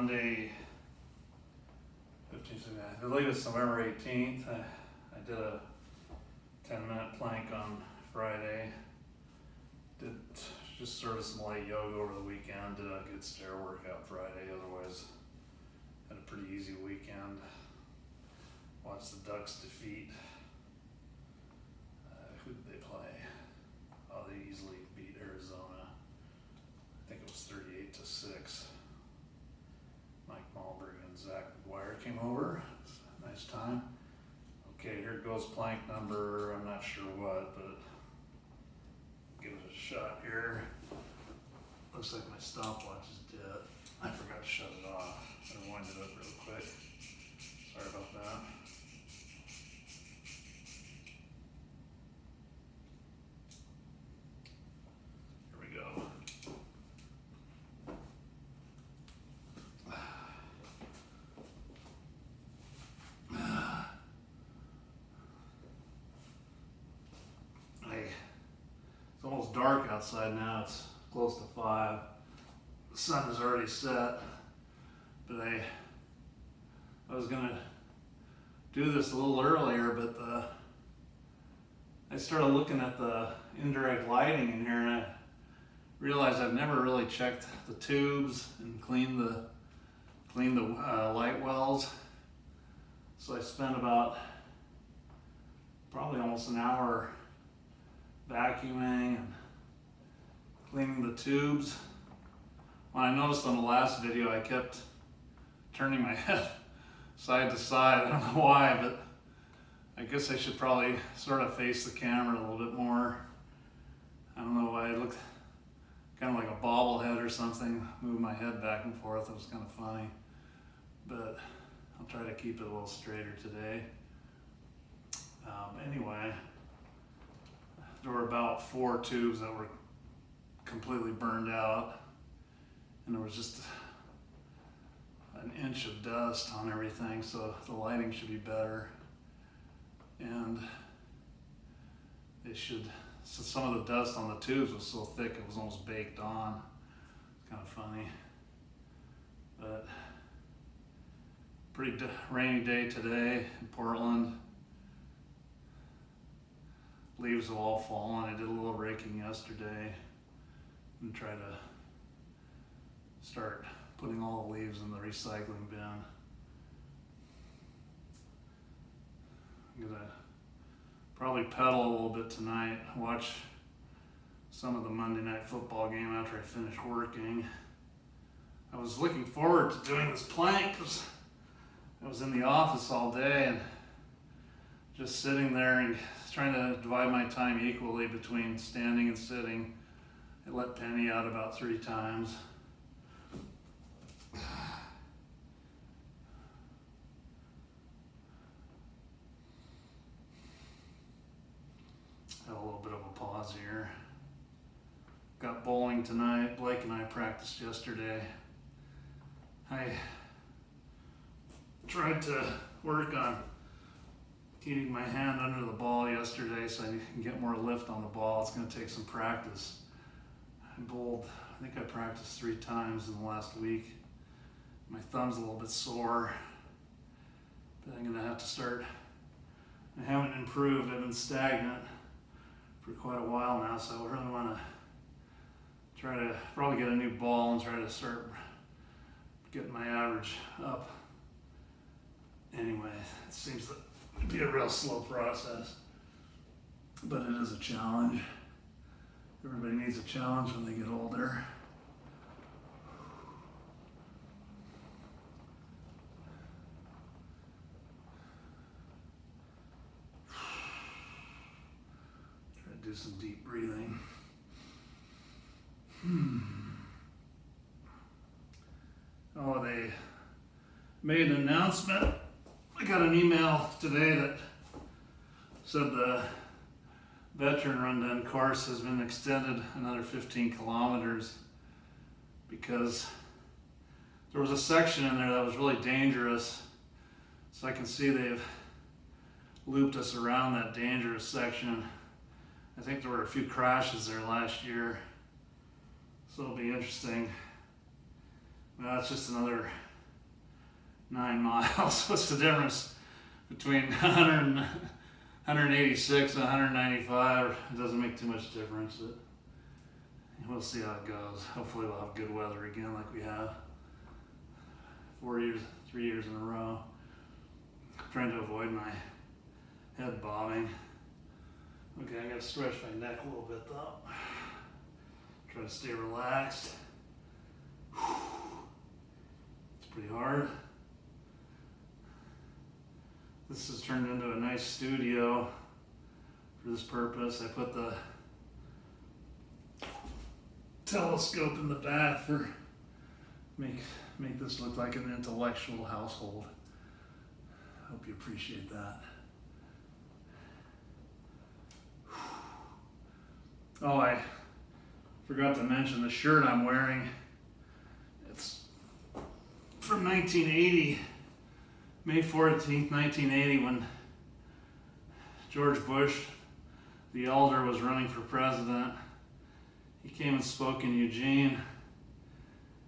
Monday, 15th, I believe it's November 18th. I did a 10-minute plank on Friday. Did just sort of some light yoga over the weekend. Did a good stair workout Friday. Otherwise, had a pretty easy weekend. Watched the Ducks defeat. Who did they play? Oh, they easily beat Arizona. I think it was 38-6. Mike Malberg and Zach McGuire came over. It's a nice time. Okay, here goes plank number, I'm not sure what, but give it a shot here. Looks like my stopwatch is dead. I forgot to shut it off. I wind it up real quick. Sorry about that. Here we go. It's almost dark outside now. It's close to 5. The sun is already set, but I was gonna do this a little earlier, but I started looking at the indirect lighting in here, and I realized I've never really checked the tubes and cleaned the light wells. So I spent about probably almost an hour vacuuming and cleaning the tubes. When I noticed on the last video, I kept turning my head side to side. I don't know why, but I guess I should probably sort of face the camera a little bit more. I don't know why. I looked kind of like a bobblehead or something, move my head back and forth. It was kind of funny, but I'll try to keep it a little straighter today. Anyway, there were about 4 tubes that were completely burned out, and there was just an inch of dust on everything, so the lighting should be better. And so some of the dust on the tubes was so thick it was almost baked on. It's kind of funny. But pretty rainy day today in Portland. Leaves have all fallen. I did a little raking yesterday and try to start putting all the leaves in the recycling bin. I'm gonna probably pedal a little bit tonight, watch some of the Monday Night Football game after I finish working. I was looking forward to doing this plank because I was in the office all day and just sitting there and trying to divide my time equally between standing and sitting. I let Penny out about 3 times. Have a little bit of a pause here. Got bowling tonight. Blake and I practiced yesterday. I tried to work on getting my hand under the ball yesterday so I can get more lift on the ball. It's going to take some practice. I bowled, I think I practiced 3 times in the last week. My thumb's a little bit sore, but I'm going to have to start. I haven't improved. I've been stagnant for quite a while now, so I really want to try to probably get a new ball and try to start getting my average up. Anyway, it seems to be a real slow process, but it is a challenge. Everybody needs a challenge when they get older. Try to do some deep breathing. Oh, they made an announcement. I got an email today that said the veteran run-down course has been extended another 15 kilometers because there was a section in there that was really dangerous. So I can see they've looped us around that dangerous section. I think there were a few crashes there last year, so it'll be interesting. Well, that's just another miles. What's the difference between 186 and 195? It doesn't make too much difference. We'll see how it goes. Hopefully we'll have good weather again like we have 3 years in a row. I'm trying to avoid my head bobbing. Okay, I gotta stretch my neck a little bit though. Try to stay relaxed. It's pretty hard. This has turned into a nice studio for this purpose. I put the telescope in the back for make this look like an intellectual household. I hope you appreciate that. Oh, I forgot to mention the shirt I'm wearing. It's from 1980, May 14th, 1980, when George Bush, the elder, was running for president. He came and spoke in Eugene.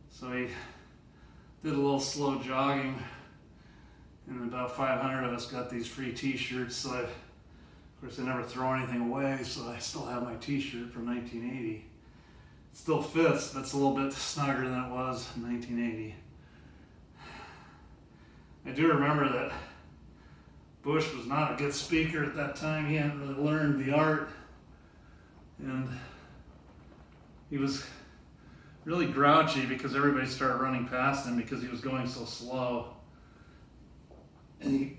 So he did a little slow jogging, and about 500 of us got these free t-shirts. So of course I never throw anything away, so I still have my t-shirt from 1980. It still fits, but it's a little bit snugger than it was in 1980. I do remember that Bush was not a good speaker at that time. He hadn't really learned the art, and he was really grouchy because everybody started running past him because he was going so slow. And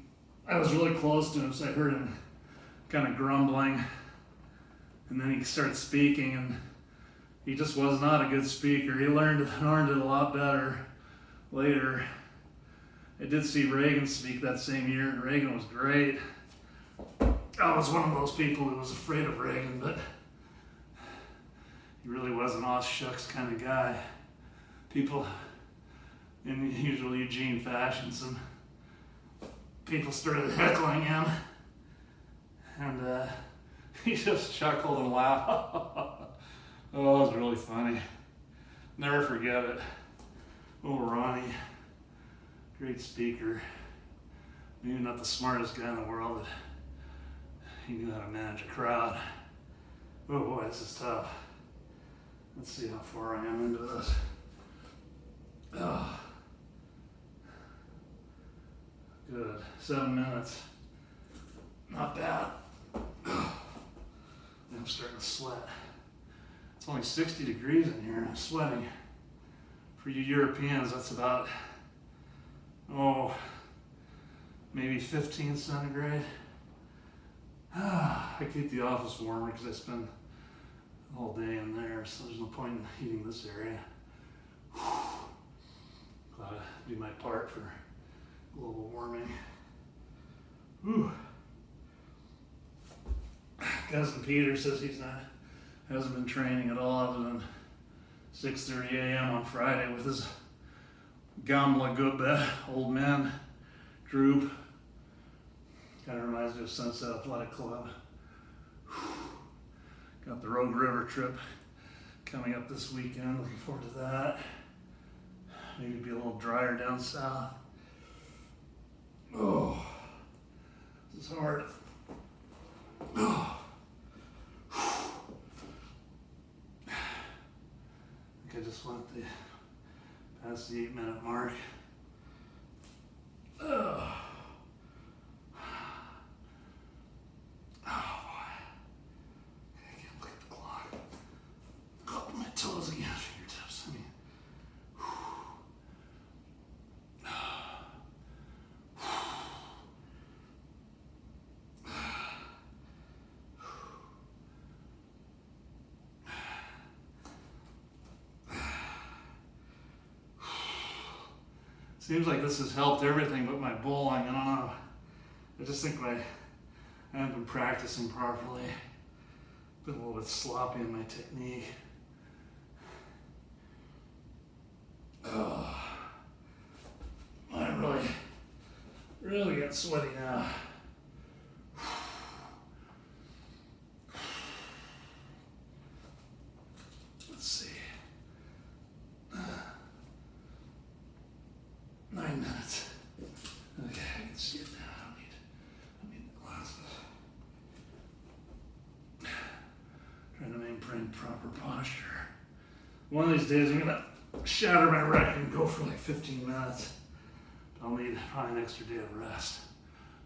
I was really close to him, so I heard him kind of grumbling. And then he started speaking, and he just was not a good speaker. He learned it a lot better later. I did see Reagan speak that same year, and Reagan was great. I was one of those people who was afraid of Reagan, but he really was an aw shucks kind of guy. People, in usual Eugene fashion, some people started heckling him, and he just chuckled and laughed. Oh, it was really funny. Never forget it. Oh, Ronnie, great speaker. Maybe not the smartest guy in the world, but he knew how to manage a crowd. Oh boy, this is tough. Let's see how far I am into this. Oh. Good. 7 minutes. Not bad. I'm starting to sweat. It's only 60 degrees in here. I'm sweating. For you Europeans, that's about, maybe 15 centigrade. I keep the office warmer because I spend all day in there, so there's no point in heating this area. Gotta do my part for global warming. Whew. Cousin Peter says hasn't been training at all other than 6:30 a.m. on Friday with his Gamla Gubbe old man group. Kind of reminds me of Sunset Athletic Club. Got the Rogue River trip coming up this weekend. Looking forward to that. Maybe be a little drier down south. Oh, this is hard. Oh. I think I just went past the 8-minute mark. Oh. Toes again, fingertips. Seems like this has helped everything but my bowling. I don't know. I just think I haven't been practicing properly. Been a little bit sloppy in my technique. Oh, I'm really getting sweaty now. Let's see. 9 minutes. posture. One of these days I'm gonna shatter my record and go for like 15 minutes. I'll need probably an extra day of rest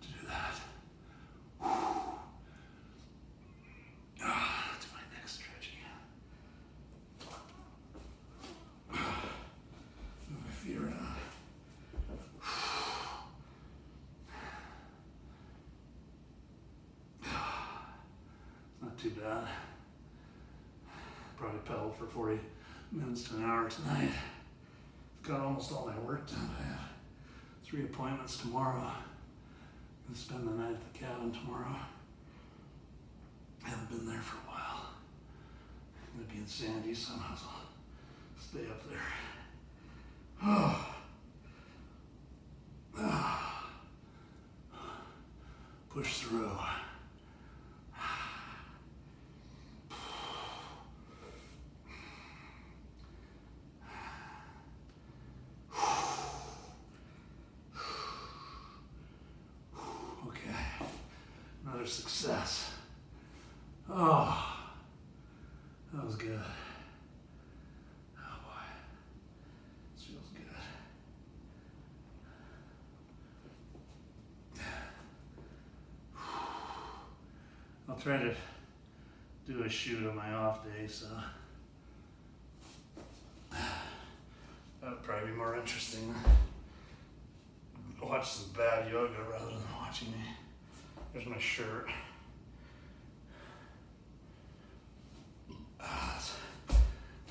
to do that. Do my neck stretching. Move my feet around. It's not too bad. Probably pedal for 40 minutes to an hour tonight. Got almost all my work done. I have 3 appointments tomorrow. I'm gonna spend the night at the cabin tomorrow. I haven't been there for a while. I'm gonna be in Sandy, so I might as well stay up there. Push through. Another success. Oh, that was good. Oh boy, this feels good. I'll try to do a shoot on my off day, so that would probably be more interesting. Watch some bad yoga rather than watching me. There's my shirt.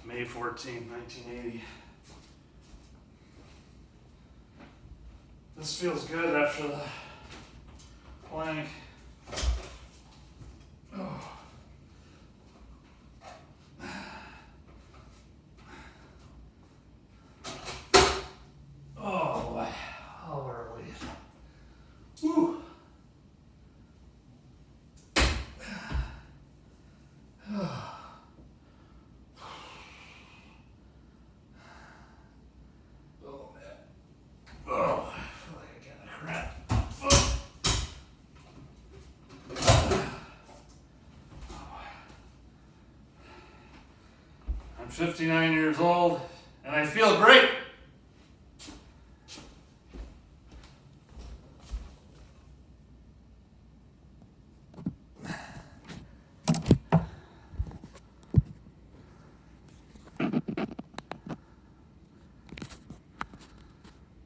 May 14, 1980. This feels good after the plank. Oh. Oh boy, all early. Woo. I'm 59 years old and I feel great.